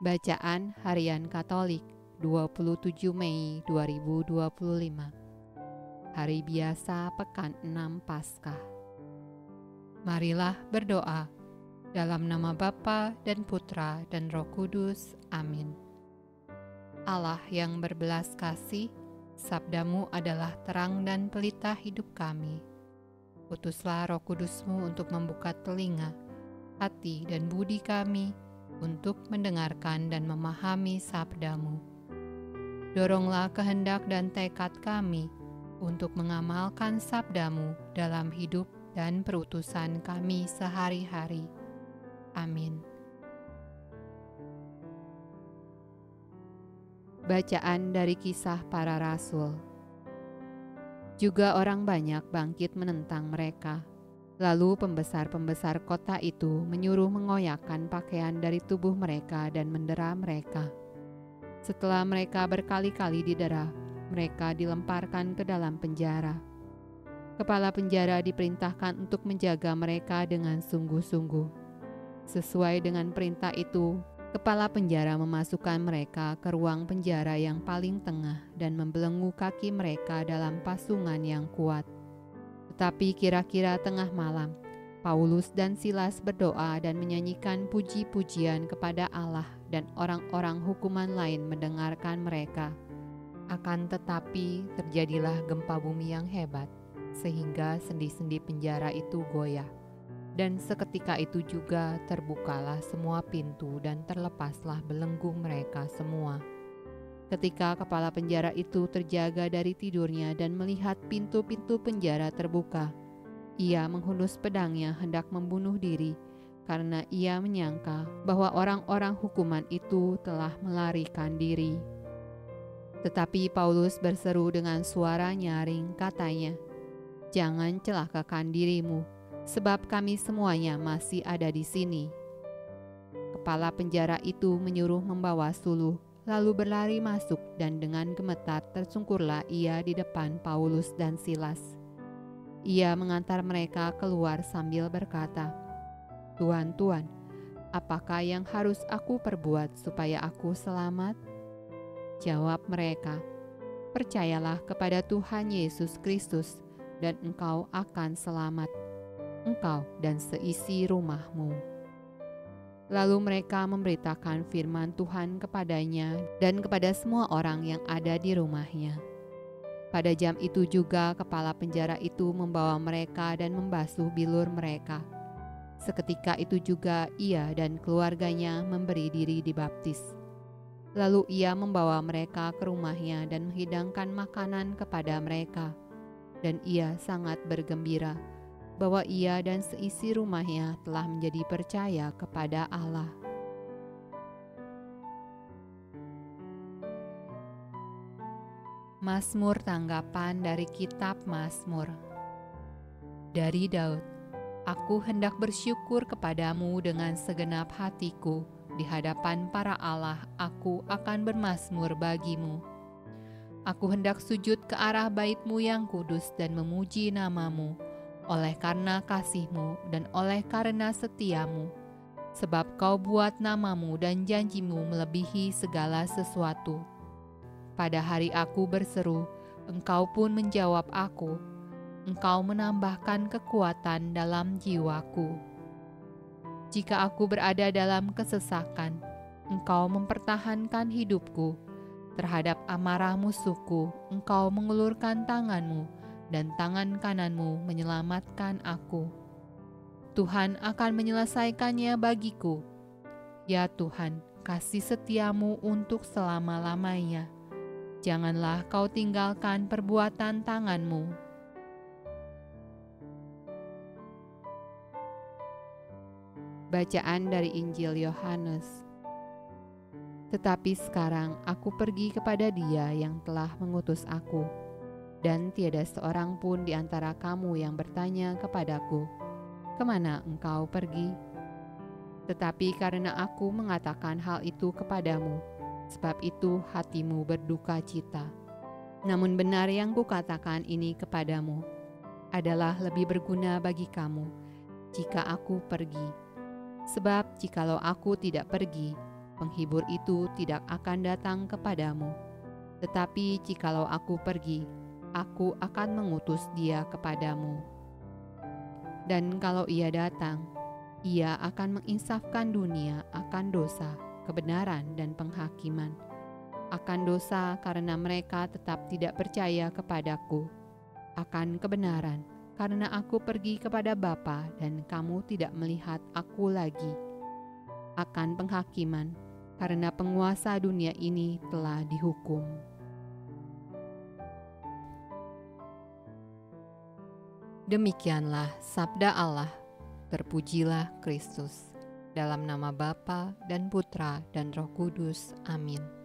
Bacaan Harian Katolik 27 Mei 2025. Hari biasa Pekan 6 Paskah. Marilah berdoa dalam nama Bapa dan Putra dan Roh Kudus. Amin. Allah yang berbelas kasih, sabdamu adalah terang dan pelita hidup kami. Utuslah Roh Kudusmu untuk membuka telinga, hati dan budi kami untuk mendengarkan dan memahami sabdamu. Doronglah kehendak dan tekad kami untuk mengamalkan sabdamu dalam hidup dan perutusan kami sehari-hari. Amin. Bacaan dari Kisah Para Rasul. Juga orang banyak bangkit menentang mereka. Lalu pembesar-pembesar kota itu menyuruh mengoyakkan pakaian dari tubuh mereka dan mendera mereka. Setelah mereka berkali-kali didera, mereka dilemparkan ke dalam penjara. Kepala penjara diperintahkan untuk menjaga mereka dengan sungguh-sungguh. Sesuai dengan perintah itu, kepala penjara memasukkan mereka ke ruang penjara yang paling tengah dan membelenggu kaki mereka dalam pasungan yang kuat. Tetapi kira-kira tengah malam, Paulus dan Silas berdoa dan menyanyikan puji-pujian kepada Allah, dan orang-orang hukuman lain mendengarkan mereka. Akan tetapi terjadilah gempa bumi yang hebat, sehingga sendi-sendi penjara itu goyah. Dan seketika itu juga terbukalah semua pintu dan terlepaslah belenggu mereka semua. Ketika kepala penjara itu terjaga dari tidurnya dan melihat pintu-pintu penjara terbuka, ia menghunus pedangnya hendak membunuh diri, karena ia menyangka bahwa orang-orang hukuman itu telah melarikan diri. Tetapi Paulus berseru dengan suara nyaring, katanya, "Jangan celakakan dirimu, sebab kami semuanya masih ada di sini." Kepala penjara itu menyuruh membawa suluh, lalu berlari masuk, dan dengan gemetar tersungkurlah ia di depan Paulus dan Silas. Ia mengantar mereka keluar sambil berkata, "Tuan, apakah yang harus aku perbuat supaya aku selamat?" Jawab mereka, "Percayalah kepada Tuhan Yesus Kristus, dan engkau akan selamat, engkau dan seisi rumahmu." Lalu mereka memberitakan firman Tuhan kepadanya dan kepada semua orang yang ada di rumahnya. Pada jam itu juga kepala penjara itu membawa mereka dan membasuh bilur mereka. Seketika itu juga ia dan keluarganya memberi diri dibaptis. Lalu ia membawa mereka ke rumahnya dan menghidangkan makanan kepada mereka. Dan ia sangat bergembira bahwa ia dan seisi rumahnya telah menjadi percaya kepada Allah. Mazmur tanggapan dari Kitab Mazmur. Dari Daud, "Aku hendak bersyukur kepadamu dengan segenap hatiku, di hadapan para Allah aku akan bermazmur bagimu. Aku hendak sujud ke arah bait-Mu yang kudus dan memuji nama-Mu, oleh karena kasih-Mu dan oleh karena setia-Mu, sebab Kau buat nama-Mu dan janji-Mu melebihi segala sesuatu. Pada hari aku berseru, Engkau pun menjawab aku. Engkau menambahkan kekuatan dalam jiwaku. Jika aku berada dalam kesesakan, Engkau mempertahankan hidupku. Terhadap amarah musuhku, Engkau mengulurkan tangan-Mu, dan tangan kananmu menyelamatkan aku. Tuhan akan menyelesaikannya bagiku. Ya Tuhan, kasih setiamu untuk selama-lamanya. Janganlah Kau tinggalkan perbuatan tanganmu." Bacaan dari Injil Yohanes. "Tetapi sekarang aku pergi kepada Dia yang telah mengutus aku, dan tiada seorang pun di antara kamu yang bertanya kepadaku, 'Kemana engkau pergi?' Tetapi karena aku mengatakan hal itu kepadamu, sebab itu hatimu berduka cita. Namun benar yang kukatakan ini kepadamu adalah lebih berguna bagi kamu jika aku pergi. Sebab jikalau aku tidak pergi, penghibur itu tidak akan datang kepadamu. Tetapi jikalau aku pergi, aku akan mengutus dia kepadamu. Dan kalau ia datang, ia akan menginsafkan dunia akan dosa, kebenaran, dan penghakiman. Akan dosa karena mereka tetap tidak percaya kepadaku. Akan kebenaran karena aku pergi kepada Bapa dan kamu tidak melihat aku lagi. Akan penghakiman karena penguasa dunia ini telah dihukum. Demikianlah sabda Allah. Terpujilah Kristus. Dalam nama Bapa dan Putra dan Roh Kudus. Amin.